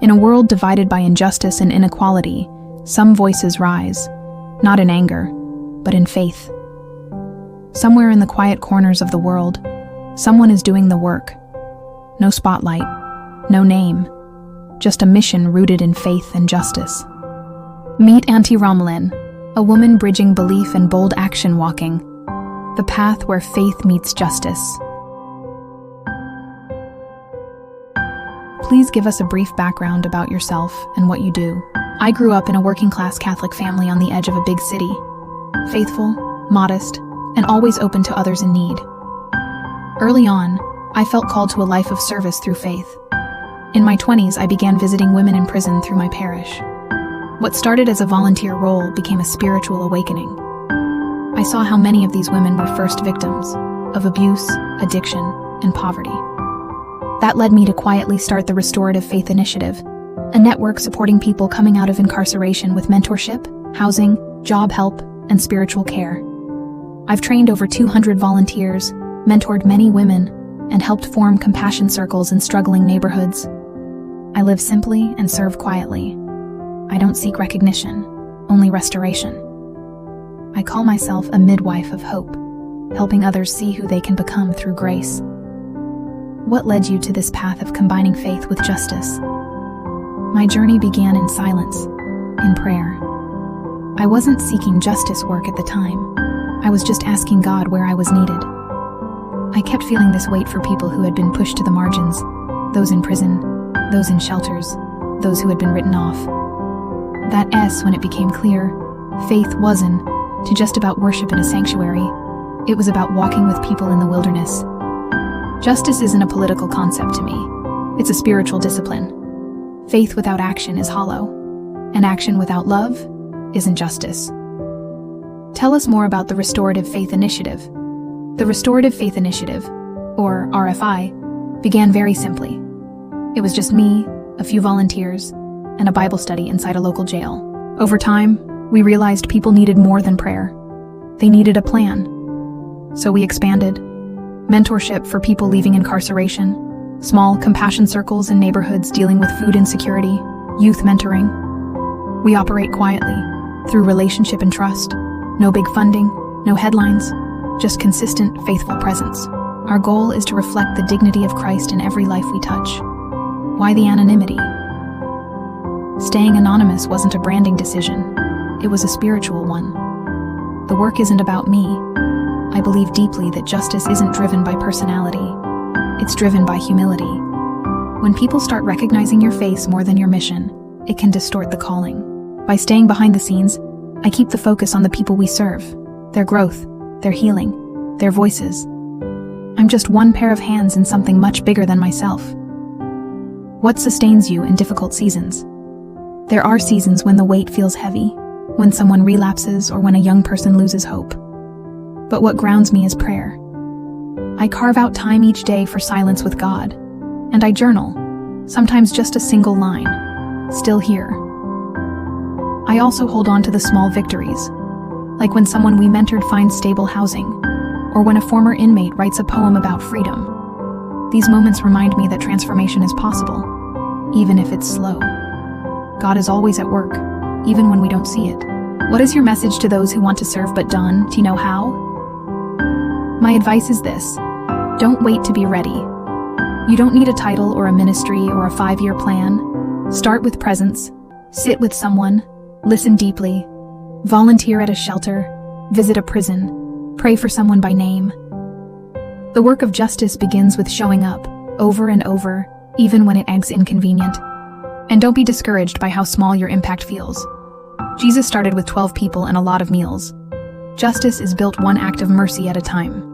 In a world divided by injustice and inequality, some voices rise, not in anger, but in faith. Somewhere in the quiet corners of the world, someone is doing the work. No spotlight, no name, just a mission rooted in faith and justice. Meet Auntie Romelyn, a woman bridging belief and bold action, walking the path where faith meets justice. Please give us a brief background about yourself and what you do. I grew up in a working-class Catholic family on the edge of a big city. Faithful, modest, and always open to others in need. Early on, I felt called to a life of service through faith. In my 20s, I began visiting women in prison through my parish. What started as a volunteer role became a spiritual awakening. I saw how many of these women were first victims of abuse, addiction, and poverty. That led me to quietly start the Restorative Faith Initiative, a network supporting people coming out of incarceration with mentorship, housing, job help, and spiritual care. I've trained over 200 volunteers, mentored many women, and helped form compassion circles in struggling neighborhoods. I live simply and serve quietly. I don't seek recognition, only restoration. I call myself a midwife of hope, helping others see who they can become through grace. What led you to this path of combining faith with justice? My journey began in silence, in prayer. I wasn't seeking justice work at the time. I was just asking God where I was needed. I kept feeling this weight for people who had been pushed to the margins, those in prison, those in shelters, those who had been written off. That when it became clear, faith wasn't just about worship in a sanctuary. It was about walking with people in the wilderness. Justice isn't a political concept to me. It's a spiritual discipline. Faith without action is hollow, and action without love isn't justice. Tell us more about the Restorative Faith Initiative. The Restorative Faith Initiative, or RFI, began very simply. It was just me, a few volunteers, and a Bible study inside a local jail. Over time, we realized people needed more than prayer. They needed a plan. So we expanded. Mentorship for people leaving incarceration, small compassion circles in neighborhoods dealing with food insecurity, youth mentoring. We operate quietly, through relationship and trust. No big funding, no headlines, just consistent, faithful presence. Our goal is to reflect the dignity of Christ in every life we touch. Why the anonymity? Staying anonymous wasn't a branding decision. It was a spiritual one. The work isn't about me. I believe deeply that justice isn't driven by personality. It's driven by humility. When people start recognizing your face more than your mission, it can distort the calling. By staying behind the scenes, I keep the focus on the people we serve, their growth, their healing, their voices. I'm just one pair of hands in something much bigger than myself. What sustains you in difficult seasons? There are seasons when the weight feels heavy, when someone relapses or when a young person loses hope. But what grounds me is prayer. I carve out time each day for silence with God, and I journal, sometimes just a single line, still here. I also hold on to the small victories, like when someone we mentored finds stable housing, or when a former inmate writes a poem about freedom. These moments remind me that transformation is possible, even if it's slow. God is always at work, even when we don't see it. What is your message to those who want to serve but don't know how? My advice is this: don't wait to be ready. You don't need a title or a ministry or a 5-year plan. Start with presence, sit with someone, listen deeply, volunteer at a shelter, visit a prison, pray for someone by name. The work of justice begins with showing up, over and over, even when it eggs inconvenient. And don't be discouraged by how small your impact feels. Jesus started with 12 people and a lot of meals. Justice is built one act of mercy at a time.